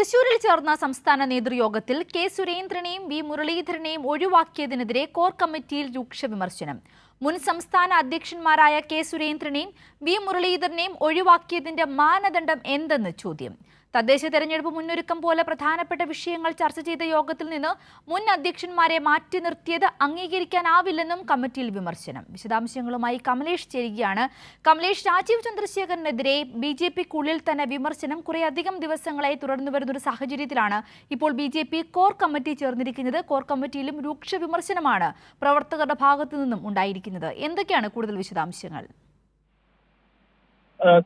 തൃശൂരിൽ ചേർന്ന സംസ്ഥാന നേതൃയോഗത്തിൽ കെ സുരേന്ദ്രനെയും വി മുരളീധരനെയും ഒഴിവാക്കിയതിനെതിരെ കോർ കമ്മിറ്റിയിൽ രൂക്ഷ വിമർശനം. മുൻ സംസ്ഥാന അധ്യക്ഷന്മാരായ കെ സുരേന്ദ്രനെയും വി മുരളീധരനെയും ഒഴിവാക്കിയതിന്റെ മാനദണ്ഡം എന്തെന്ന് ചോദ്യം. തദ്ദേശ തെരഞ്ഞെടുപ്പ് മുന്നൊരുക്കം പോലെ പ്രധാനപ്പെട്ട വിഷയങ്ങൾ ചർച്ച ചെയ്ത യോഗത്തിൽ നിന്ന് മുൻ അധ്യക്ഷന്മാരെ മാറ്റി നിർത്തിയത് അംഗീകരിക്കാനാവില്ലെന്നും കമ്മിറ്റിയിൽ വിമർശനം. വിശദാംശങ്ങളുമായി കമലേഷ് ചേരുകയാണ്. കമലേഷ്, രാജീവ് ചന്ദ്രശേഖറിനെതിരെ BJPക്കുള്ളിൽ തന്നെ വിമർശനം കുറേയധികം ദിവസങ്ങളായി തുടർന്നു വരുന്നൊരു സാഹചര്യത്തിലാണ് ഇപ്പോൾ BJP കോർ കമ്മിറ്റി ചേർന്നിരിക്കുന്നത്. കോർ കമ്മിറ്റിയിലും രൂക്ഷ വിമർശനമാണ് പ്രവർത്തകരുടെ ഭാഗത്തു നിന്നും ഉണ്ടായിരിക്കുന്നത്. എന്തൊക്കെയാണ് കൂടുതൽ വിശദാംശങ്ങൾ?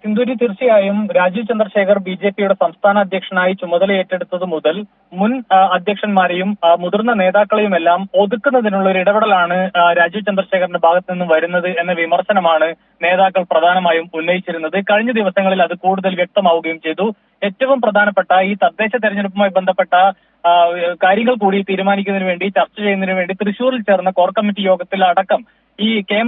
സിന്ധൂരി, തീർച്ചയായും രാജീവ് ചന്ദ്രശേഖർ BJPയുടെ സംസ്ഥാന അധ്യക്ഷനായി ചുമതല ഏറ്റെടുത്തത് മുതൽ മുൻ അധ്യക്ഷന്മാരെയും മുതിർന്ന നേതാക്കളെയുമെല്ലാം ഒതുക്കുന്നതിനുള്ള ഒരു ഇടപെടലാണ് രാജീവ് ചന്ദ്രശേഖറിന്റെ ഭാഗത്തു നിന്നും വരുന്നത് എന്ന വിമർശനമാണ് നേതാക്കൾ പ്രധാനമായും ഉന്നയിച്ചിരുന്നത്. കഴിഞ്ഞ ദിവസങ്ങളിൽ അത് കൂടുതൽ വ്യക്തമാവുകയും ചെയ്തു. ഏറ്റവും പ്രധാനപ്പെട്ട ഈ തദ്ദേശ തെരഞ്ഞെടുപ്പുമായി ബന്ധപ്പെട്ട കാര്യങ്ങൾ കൂടി തീരുമാനിക്കുന്നതിന് വേണ്ടി, ചർച്ച ചെയ്യുന്നതിന് വേണ്ടി തൃശൂരിൽ ചേർന്ന കോർ കമ്മിറ്റി യോഗത്തിൽ അടക്കം ഈ കെ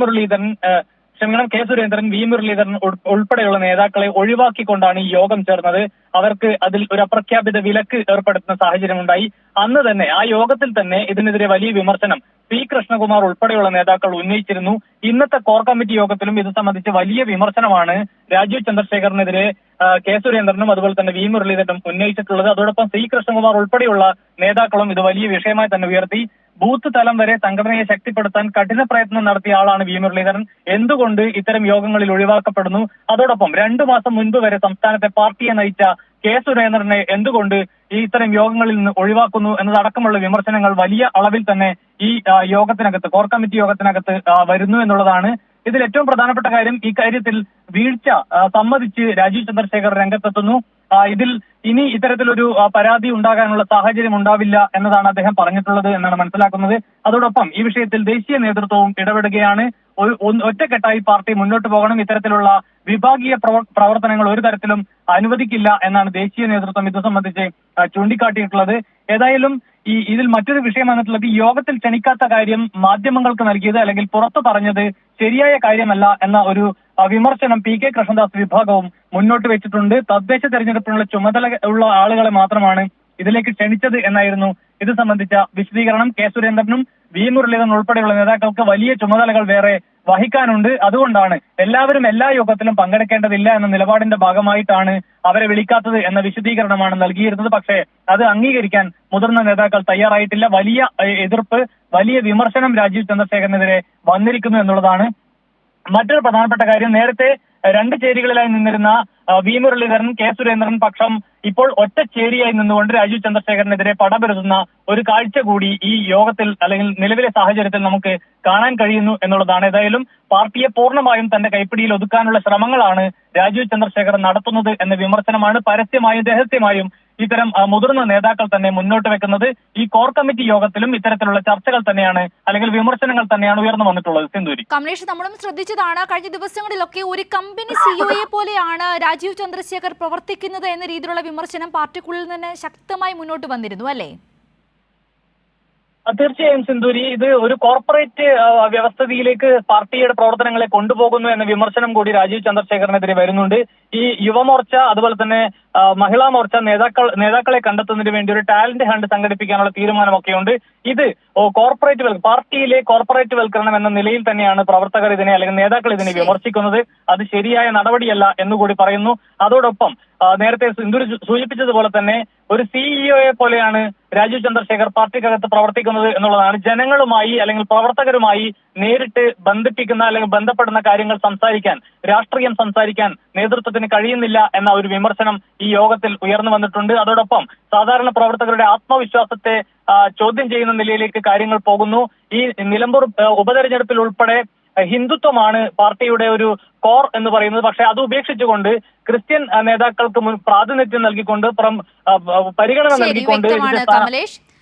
സുരേന്ദ്രൻ, വി മുരളീധരൻ ഉൾപ്പെടെയുള്ള നേതാക്കളെ ഒഴിവാക്കിക്കൊണ്ടാണ് ഈ യോഗം ചേർന്നത്. അവർക്ക് അതിൽ ഒരു അപ്രഖ്യാപിത വിലക്ക് ഏർപ്പെടുത്തുന്ന സാഹചര്യമുണ്ടായി. അന്ന് തന്നെ ആ യോഗത്തിൽ തന്നെ ഇതിനെതിരെ വലിയ വിമർശനം പി കൃഷ്ണകുമാർ ഉൾപ്പെടെയുള്ള നേതാക്കൾ ഉന്നയിച്ചിരുന്നു. ഇന്നത്തെ കോർ കമ്മിറ്റി യോഗത്തിലും ഇത് സംബന്ധിച്ച് വലിയ വിമർശനമാണ് രാജീവ് ചന്ദ്രശേഖറിനെതിരെ കെ സുരേന്ദ്രനും അതുപോലെ തന്നെ വി മുരളീധരനും ഉന്നയിച്ചിട്ടുള്ളത്. അതോടൊപ്പം പി കൃഷ്ണകുമാർ ഉൾപ്പെടെയുള്ള നേതാക്കളും ഇത് വലിയ വിഷയമായി തന്നെ ഉയർത്തി. ബൂത്ത് തലം വരെ സംഘടനയെ ശക്തിപ്പെടുത്താൻ കഠിന പ്രയത്നം നടത്തിയ ആളാണ് വി മുരളീധരൻ. എന്തുകൊണ്ട് ഇത്തരം യോഗങ്ങളിൽ ഒഴിവാക്കപ്പെടുന്നു? അതോടൊപ്പം 2 മാസം മുൻപ് വരെ സംസ്ഥാനത്തെ പാർട്ടിയെ നയിച്ച കെ സുരേന്ദ്രനെ എന്തുകൊണ്ട് ഇത്തരം യോഗങ്ങളിൽ നിന്ന് ഒഴിവാക്കുന്നു എന്നതടക്കമുള്ള വിമർശനങ്ങൾ വലിയ അളവിൽ തന്നെ ഈ യോഗത്തിനകത്ത്, കോർ കമ്മിറ്റി യോഗത്തിനകത്ത് വരുന്നു എന്നുള്ളതാണ്. ഇതിൽ ഏറ്റവും പ്രധാനപ്പെട്ട കാര്യം, ഈ കാര്യത്തിൽ വീഴ്ച സമ്മതിച്ച് രാജീവ് ചന്ദ്രശേഖർ രംഗത്തെത്തുന്നു. ഇതിൽ ഇനി ഇത്തരത്തിലൊരു പരാതി ഉണ്ടാകാനുള്ള സാഹചര്യം ഉണ്ടാവില്ല എന്നതാണ് അദ്ദേഹം പറഞ്ഞിട്ടുള്ളത് എന്നാണ് മനസ്സിലാക്കുന്നത്. അതോടൊപ്പം ഈ വിഷയത്തിൽ ദേശീയ നേതൃത്വവും ഇടപെടുകയാണ്. ഒറ്റക്കെട്ടായി പാർട്ടി മുന്നോട്ട് പോകണം. ഇത്തരത്തിലുള്ള വിഭാഗീയ പ്രവർത്തനങ്ങൾ ഒരു തരത്തിലും അനുവദിക്കില്ല എന്നാണ് ദേശീയ നേതൃത്വം ഇത് സംബന്ധിച്ച് ചൂണ്ടിക്കാട്ടിയിട്ടുള്ളത്. ഏതായാലും ഇതിൽ മറ്റൊരു വിഷയം വന്നിട്ടുള്ളത്, ഈ യോഗത്തിൽ ക്ഷണിക്കാത്ത കാര്യം മാധ്യമങ്ങൾക്ക് നൽകിയത് അല്ലെങ്കിൽ പുറത്തു പറഞ്ഞത് ശരിയായ കാര്യമല്ല എന്ന ഒരു വിമർശനം PK കൃഷ്ണദാസ് വിഭാഗവും മുന്നോട്ട് വെച്ചിട്ടുണ്ട്. തദ്ദേശ തെരഞ്ഞെടുപ്പിനുള്ള ചുമതല ഉള്ള ആളുകളെ മാത്രമാണ് ഇതിലേക്ക് ക്ഷണിച്ചത് എന്നായിരുന്നു ഇത് സംബന്ധിച്ച വിശദീകരണം. കെ സുരേന്ദ്രനും വി മുരളീധരൻ ഉൾപ്പെടെയുള്ള നേതാക്കൾക്ക് വലിയ ചുമതലകൾ വേറെ വഹിക്കാനുണ്ട്. അതുകൊണ്ടാണ് എല്ലാവരും എല്ലാ യോഗത്തിലും പങ്കെടുക്കേണ്ടതില്ല എന്ന നിലപാടിന്റെ ഭാഗമായിട്ടാണ് അവരെ വിളിക്കാത്തത് എന്ന വിശദീകരണമാണ് നൽകിയിരുന്നത്. പക്ഷേ അത് അംഗീകരിക്കാൻ മുതിർന്ന നേതാക്കൾ തയ്യാറായിട്ടില്ല. വലിയ എതിർപ്പ്, വലിയ വിമർശനം രാജീവ് ചന്ദ്രശേഖരനെതിരെ വന്നിരിക്കുന്നു എന്നുള്ളതാണ് മറ്റൊരു പ്രധാനപ്പെട്ട കാര്യം. നേരത്തെ 2 ചേരികളിലായി നിന്നിരുന്ന വി മുരളീധരൻ, കെ സുരേന്ദ്രൻ പക്ഷം ഇപ്പോൾ ഒറ്റ ചേരിയായി നിന്നുകൊണ്ട് രാജീവ് ചന്ദ്രശേഖരനെതിരെ പടപെരുതുന്ന ഒരു കാഴ്ച കൂടി ഈ യോഗത്തിൽ അല്ലെങ്കിൽ നിലവിലെ സാഹചര്യത്തിൽ നമുക്ക് കാണാൻ കഴിയുന്നു എന്നുള്ളതാണ്. ഏതായാലും പാർട്ടിയെ പൂർണ്ണമായും തന്റെ കൈപ്പിടിയിൽ ഒതുക്കാനുള്ള ശ്രമങ്ങളാണ് രാജീവ് ചന്ദ്രശേഖർ നടത്തുന്നത് എന്ന വിമർശനമാണ് പരസ്യമായും രഹസ്യമായും ഇത്തരം മുതിർന്ന നേതാക്കൾ തന്നെ മുന്നോട്ട് വെക്കുന്നത്. ഈ കോർ കമ്മിറ്റി യോഗത്തിലും ഇത്തരത്തിലുള്ള ചർച്ചകൾ തന്നെയാണ് അല്ലെങ്കിൽ വിമർശനങ്ങൾ തന്നെയാണ് ഉയർന്നു വന്നിട്ടുള്ളത്. സിന്ധൂരി, കമലേഷ്, നമ്മളും ശ്രദ്ധിച്ചതാണ് കഴിഞ്ഞ ദിവസങ്ങളിലൊക്കെ ഒരു കമ്പനി സിഇഒയെ പോലെയാണ് രാജീവ് ചന്ദ്രശേഖർ പ്രവർത്തിക്കുന്നത് എന്ന രീതിയിലുള്ള വിമർശനം പാർട്ടിക്കുള്ളിൽ നിന്ന് ശക്തമായി മുന്നോട്ട് വന്നിരുന്നു, അല്ലേ? തീർച്ചയായും സിന്ധൂരി, ഇത് ഒരു കോർപ്പറേറ്റ് വ്യവസ്ഥിതിയിലേക്ക് പാർട്ടിയുടെ പ്രവർത്തനങ്ങളെ കൊണ്ടുപോകുന്നു എന്ന വിമർശനം കൂടി രാജീവ് ചന്ദ്രശേഖറിനെതിരെ വരുന്നുണ്ട്. ഈ യുവമോർച്ച അതുപോലെ തന്നെ മഹിളാ മോർച്ച നേതാക്കളെ കണ്ടെത്തുന്നതിന് വേണ്ടി ഒരു ടാലന്റ് ഹണ്ട് സംഘടിപ്പിക്കാനുള്ള തീരുമാനമൊക്കെയുണ്ട്. ഇത് പാർട്ടിയിലെ കോർപ്പറേറ്റ് വൽക്കരണം എന്ന നിലയിൽ തന്നെയാണ് പ്രവർത്തകർ ഇതിനെ അല്ലെങ്കിൽ നേതാക്കൾ ഇതിനെ വിമർശിക്കുന്നത്. അത് ശരിയായ നടപടിയല്ല എന്നുകൂടി പറയുന്നു. അതോടൊപ്പം നേരത്തെ സിന്ധൂരി സൂചിപ്പിച്ചതുപോലെ തന്നെ ഒരു സിഇഒയെ പോലെയാണ് രാജീവ് ചന്ദ്രശേഖർ പാർട്ടിക്കകത്ത് പ്രവർത്തിക്കുന്നത് എന്നുള്ളതാണ്. ജനങ്ങളുമായി അല്ലെങ്കിൽ പ്രവർത്തകരുമായി നേരിട്ട് ബന്ധിപ്പിക്കുന്ന അല്ലെങ്കിൽ ബന്ധപ്പെടുന്ന കാര്യങ്ങൾ സംസാരിക്കാൻ, രാഷ്ട്രീയം സംസാരിക്കാൻ നേതൃത്വത്തിന് കഴിയുന്നില്ല എന്ന ഒരു വിമർശനം ഈ യോഗത്തിൽ ഉയർന്നു വന്നിട്ടുണ്ട്. അതോടൊപ്പം സാധാരണ പ്രവർത്തകരുടെ ആത്മവിശ്വാസത്തെ ചോദ്യം ചെയ്യുന്ന നിലയിലേക്ക് കാര്യങ്ങൾ പോകുന്നു. ഈ നിലമ്പൂർ ഉപതെരഞ്ഞെടുപ്പിൽ ഉൾപ്പെടെ ഹിന്ദുത്വമാണ് പാർട്ടിയുടെ ഒരു കോർ എന്ന് പറയുന്നത്. പക്ഷെ അത് ഉപേക്ഷിച്ചുകൊണ്ട് ക്രിസ്ത്യൻ നേതാക്കൾക്ക് പ്രാതിനിധ്യം നൽകിക്കൊണ്ട് പരിഗണന നൽകിക്കൊണ്ട്